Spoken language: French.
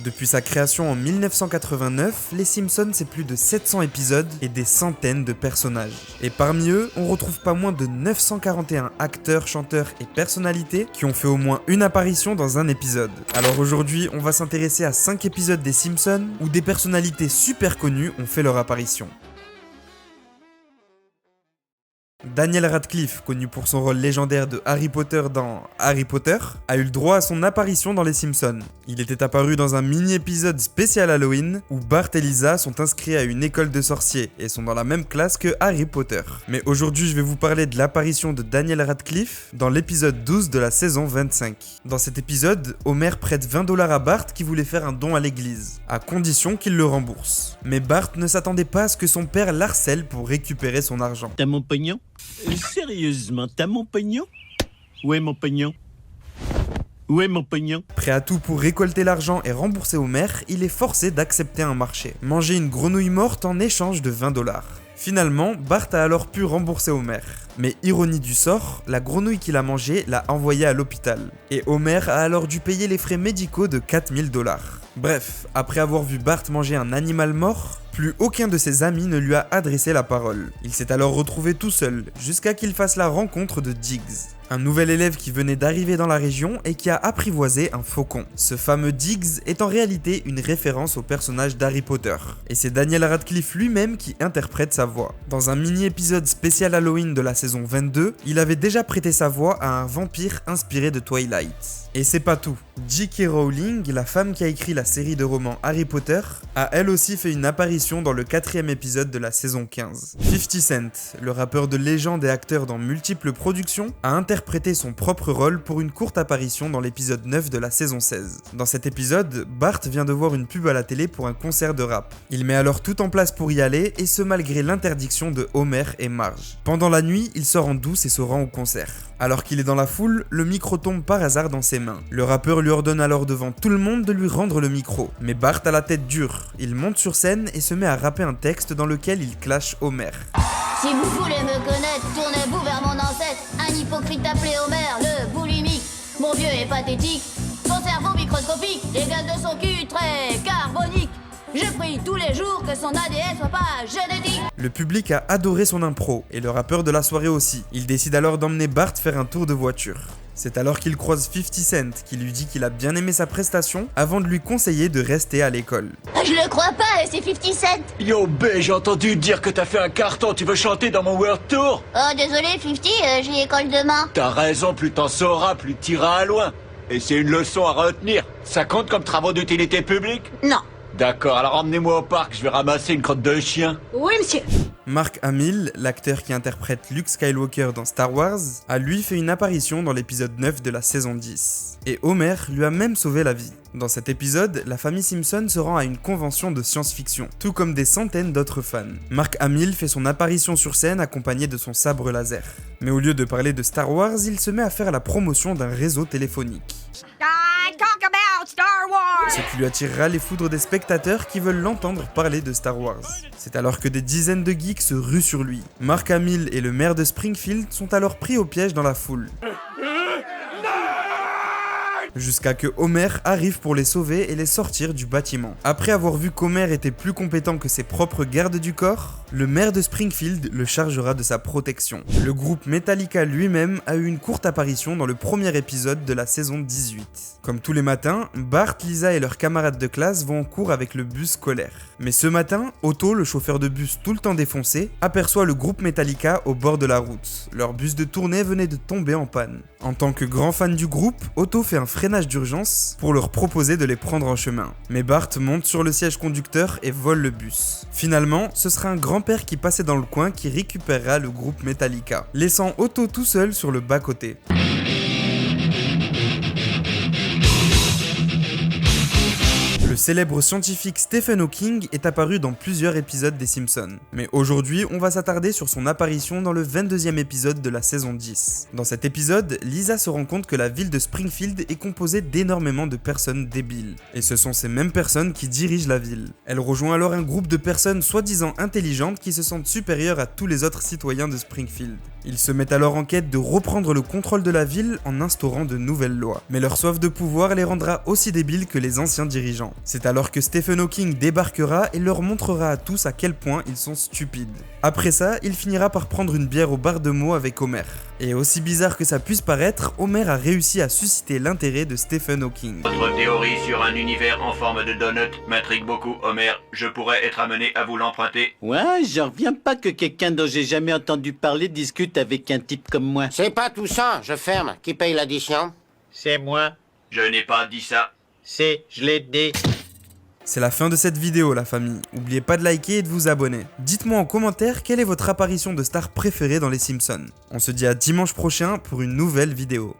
Depuis sa création en 1989, Les Simpsons c'est plus de 700 épisodes et des centaines de personnages. Et parmi eux, on retrouve pas moins de 941 acteurs, chanteurs et personnalités qui ont fait au moins une apparition dans un épisode. Alors aujourd'hui, on va s'intéresser à 5 épisodes des Simpsons où des personnalités super connues ont fait leur apparition. Daniel Radcliffe, connu pour son rôle légendaire de Harry Potter dans Harry Potter, a eu le droit à son apparition dans Les Simpsons. Il était apparu dans un mini-épisode spécial Halloween où Bart et Lisa sont inscrits à une école de sorciers et sont dans la même classe que Harry Potter. Mais aujourd'hui, je vais vous parler de l'apparition de Daniel Radcliffe dans l'épisode 12 de la saison 25. Dans cet épisode, Homer prête 20 $ à Bart qui voulait faire un don à l'église, à condition qu'il le rembourse. Mais Bart ne s'attendait pas à ce que son père l'harcèle pour récupérer son argent. T'as mon pognon? Sérieusement, t'as mon pognon? Où est mon pognon? Où est mon pognon? Prêt à tout pour récolter l'argent et rembourser Homer, il est forcé d'accepter un marché. Manger une grenouille morte en échange de 20 $. Finalement, Bart a alors pu rembourser Homer. Mais ironie du sort, la grenouille qu'il a mangée l'a envoyé à l'hôpital. Et Homer a alors dû payer les frais médicaux de 4000 $. Bref, après avoir vu Bart manger un animal mort, plus aucun de ses amis ne lui a adressé la parole. Il s'est alors retrouvé tout seul, jusqu'à qu'il fasse la rencontre de Diggs, un nouvel élève qui venait d'arriver dans la région et qui a apprivoisé un faucon. Ce fameux Diggs est en réalité une référence au personnage d'Harry Potter, et c'est Daniel Radcliffe lui-même qui interprète sa voix. Dans un mini-épisode spécial Halloween de la saison 22, il avait déjà prêté sa voix à un vampire inspiré de Twilight. Et c'est pas tout. J.K. Rowling, la femme qui a écrit la série de romans Harry Potter, a elle aussi fait une apparition dans le 4e épisode de la saison 15. 50 Cent, le rappeur de légende et acteur dans multiples productions, a interprété son propre rôle pour une courte apparition dans l'épisode 9 de la saison 16. Dans cet épisode, Bart vient de voir une pub à la télé pour un concert de rap. Il met alors tout en place pour y aller, et ce malgré l'interdiction de Homer et Marge. Pendant la nuit, il sort en douce et se rend au concert. Alors qu'il est dans la foule, le micro tombe par hasard dans ses mains. Le rappeur lui ordonne alors devant tout le monde de lui rendre le micro. Mais Bart a la tête dure. Il monte sur scène et se met à rapper un texte dans lequel il clash Homer. Si vous voulez me connaître, tournez-vous vers mon ancêtre, un hypocrite appelé Homer, le boulimique. Mon vieux est pathétique, son cerveau microscopique, les gaz de son cul très carbonique. Je prie tous les jours que son ADN soit pas génétique. Le public a adoré son impro, et le rappeur de la soirée aussi. Il décide alors d'emmener Bart faire un tour de voiture. C'est alors qu'il croise 50 Cent, qui lui dit qu'il a bien aimé sa prestation, avant de lui conseiller de rester à l'école. Je le crois pas, c'est 50 Cent. Yo B, j'ai entendu dire que t'as fait un carton, tu veux chanter dans mon World Tour? Oh désolé 50, j'ai école demain. T'as raison, plus t'en sauras, plus t'iras à loin. Et c'est une leçon à retenir. Ça compte comme travaux d'utilité publique? Non. D'accord, alors emmenez-moi au parc, je vais ramasser une crotte de chien. Oui monsieur. Mark Hamill, l'acteur qui interprète Luke Skywalker dans Star Wars, a lui fait une apparition dans l'épisode 9 de la saison 10. Et Homer lui a même sauvé la vie. Dans cet épisode, la famille Simpson se rend à une convention de science-fiction, tout comme des centaines d'autres fans. Mark Hamill fait son apparition sur scène accompagné de son sabre laser. Mais au lieu de parler de Star Wars, il se met à faire la promotion d'un réseau téléphonique. Talk about Star Wars! Ce qui lui attirera les foudres des spectateurs qui veulent l'entendre parler de Star Wars. C'est alors que des dizaines de geeks se ruent sur lui. Mark Hamill et le maire de Springfield sont alors pris au piège dans la foule. Jusqu'à que Homer arrive pour les sauver et les sortir du bâtiment. Après avoir vu qu'Homer était plus compétent que ses propres gardes du corps, le maire de Springfield le chargera de sa protection. Le groupe Metallica lui-même a eu une courte apparition dans le premier épisode de la saison 18. Comme tous les matins, Bart, Lisa et leurs camarades de classe vont en cours avec le bus scolaire. Mais ce matin, Otto, le chauffeur de bus tout le temps défoncé, aperçoit le groupe Metallica au bord de la route. Leur bus de tournée venait de tomber en panne. En tant que grand fan du groupe, Otto fait un freinage d'urgence pour leur proposer de les prendre en chemin. Mais Bart monte sur le siège conducteur et vole le bus. Finalement, ce sera un grand-père qui passait dans le coin qui récupérera le groupe Metallica, laissant Otto tout seul sur le bas-côté. Le célèbre scientifique Stephen Hawking est apparu dans plusieurs épisodes des Simpsons. Mais aujourd'hui, on va s'attarder sur son apparition dans le 22e épisode de la saison 10. Dans cet épisode, Lisa se rend compte que la ville de Springfield est composée d'énormément de personnes débiles. Et ce sont ces mêmes personnes qui dirigent la ville. Elle rejoint alors un groupe de personnes soi-disant intelligentes qui se sentent supérieures à tous les autres citoyens de Springfield. Ils se mettent alors en quête de reprendre le contrôle de la ville en instaurant de nouvelles lois. Mais leur soif de pouvoir les rendra aussi débiles que les anciens dirigeants. C'est alors que Stephen Hawking débarquera et leur montrera à tous à quel point ils sont stupides. Après ça, il finira par prendre une bière au bar de mots avec Homer. Et aussi bizarre que ça puisse paraître, Homer a réussi à susciter l'intérêt de Stephen Hawking. Votre théorie sur un univers en forme de donut m'intrigue beaucoup, Homer. Je pourrais être amené à vous l'emprunter. Ouais, j'en reviens pas que quelqu'un dont j'ai jamais entendu parler discute avec un type comme moi. C'est pas tout ça, je ferme. Qui paye l'addition? C'est moi. Je n'ai pas dit ça. Je l'ai dit. C'est la fin de cette vidéo la famille, n'oubliez pas de liker et de vous abonner. Dites-moi en commentaire quelle est votre apparition de star préférée dans les Simpsons. On se dit à dimanche prochain pour une nouvelle vidéo.